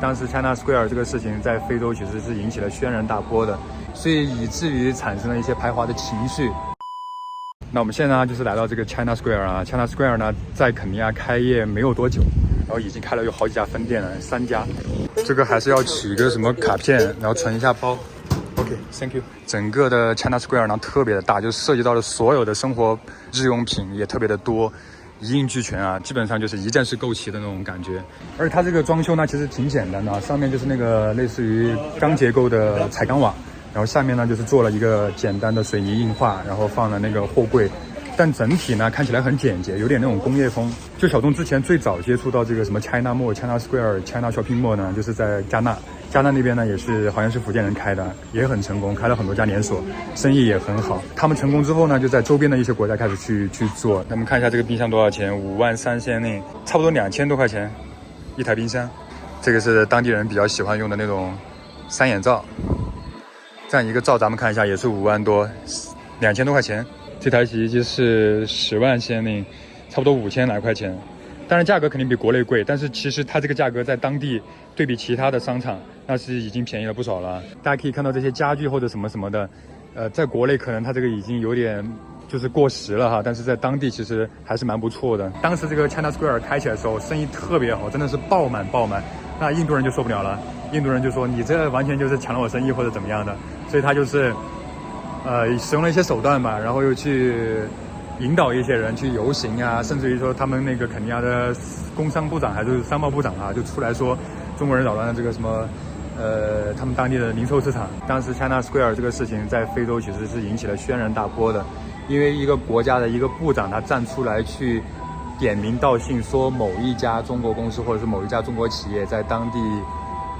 当时 China Square 这个事情在非洲其实是引起了轩然大波的，所以以至于产生了一些排华的情绪。那我们现在呢，就是来到这个 China Square 啊 ，China Square 呢在肯尼亚开业没有多久，然后已经开了有好几家分店了，3家。这个还是要取一个什么卡片，然后存一下包。OK，Thank you。整个的 China Square 呢特别的大，就涉及到了所有的生活日用品也特别的多，一应俱全啊，基本上就是一站式购齐的那种感觉。而且它这个装修呢其实挺简单的啊，上面就是那个类似于钢结构的彩钢瓦，然后下面呢就是做了一个简单的水泥硬化，然后放了那个货柜。但整体呢看起来很简洁，有点那种工业风。就小东之前最早接触到这个什么 China Mall、China Square、China Shopping Mall 呢，就是在加纳那边呢也是好像是福建人开的，也很成功，开了很多家连锁，生意也很好。他们成功之后呢，就在周边的一些国家开始去做。咱们看一下这个冰箱多少钱，53000令，差不多2000多块钱一台冰箱。这个是当地人比较喜欢用的那种3眼罩，这样一个罩咱们看一下也是5万多，2000多块钱。这台洗衣机是10万先令，差不多5000来块钱。当然价格肯定比国内贵，但是其实它这个价格在当地对比其他的商场，那是已经便宜了不少了。大家可以看到这些家具或者什么什么的，在国内可能它这个已经有点就是过时了哈，但是在当地其实还是蛮不错的。当时这个 China Square 开起来的时候，生意特别好，真的是爆满。那印度人就受不了了，印度人就说你这完全就是抢了我生意或者怎么样的，所以他就是使用了一些手段吧，然后又去引导一些人去游行啊，甚至于说他们那个肯尼亚的工商部长还是商贸部长啊，就出来说中国人扰乱了这个什么他们当地的零售市场。当时 China Square 这个事情在非洲其实是引起了轩然大波的，因为一个国家的一个部长他站出来去点名道姓，说某一家中国公司或者是某一家中国企业在当地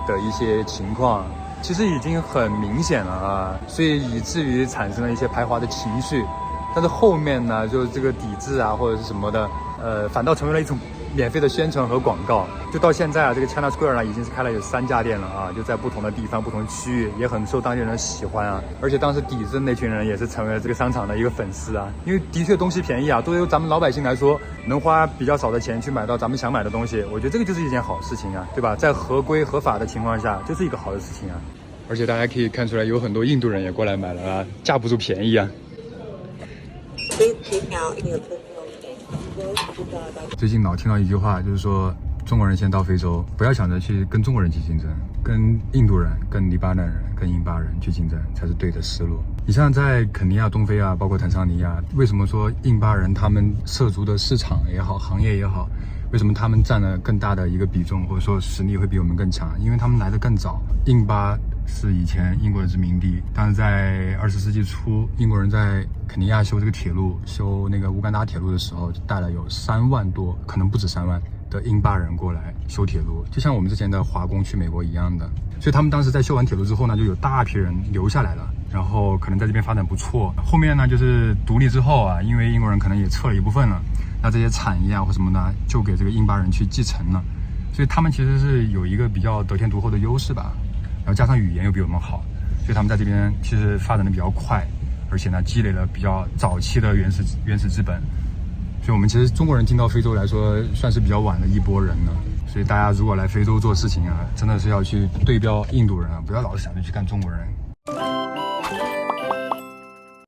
的一些情况，其实已经很明显了啊，所以以至于产生了一些排华的情绪。但是后面呢，就这个抵制啊或者是什么的，反倒成为了一种免费的宣传和广告。就到现在啊，这个 China Square 呢已经是开了有3家店了啊，就在不同的地方、不同的区域，也很受当地人喜欢啊。而且当时抵制的那群人也是成为了这个商场的一个粉丝啊，因为的确东西便宜啊，对于咱们老百姓来说，能花比较少的钱去买到咱们想买的东西，我觉得这个就是一件好事情啊，对吧？在合规合法的情况下，就是一个好的事情啊。而且大家可以看出来，有很多印度人也过来买了啊，架不住便宜啊。最近老听到一句话，就是说中国人先到非洲，不要想着去跟中国人去竞争，跟印度人、跟黎巴嫩人、跟印巴人去竞争才是对的思路。你像在肯尼亚、东非啊，包括坦桑尼亚，为什么说印巴人他们涉足的市场也好，行业也好，为什么他们占了更大的一个比重，或者说实力会比我们更强？因为他们来得更早。印巴是以前英国的殖民地，但是在20世纪初，英国人在肯尼亚修这个铁路，修那个乌干达铁路的时候，就带了有3万多，可能不止3万的印巴人过来修铁路，就像我们之前的华工去美国一样的。所以他们当时在修完铁路之后呢，就有大批人留下来了，然后可能在这边发展不错。后面呢，就是独立之后啊，因为英国人可能也撤了一部分了，那这些产业啊或什么的就给这个印巴人去继承了，所以他们其实是有一个比较得天独厚的优势吧。然后加上语言又比我们好，所以他们在这边其实发展的比较快，而且呢积累了比较早期的原始资本。所以我们其实中国人进到非洲来说，算是比较晚的一波人了。所以大家如果来非洲做事情啊，真的是要去对标印度人啊，不要老是想着去干中国人。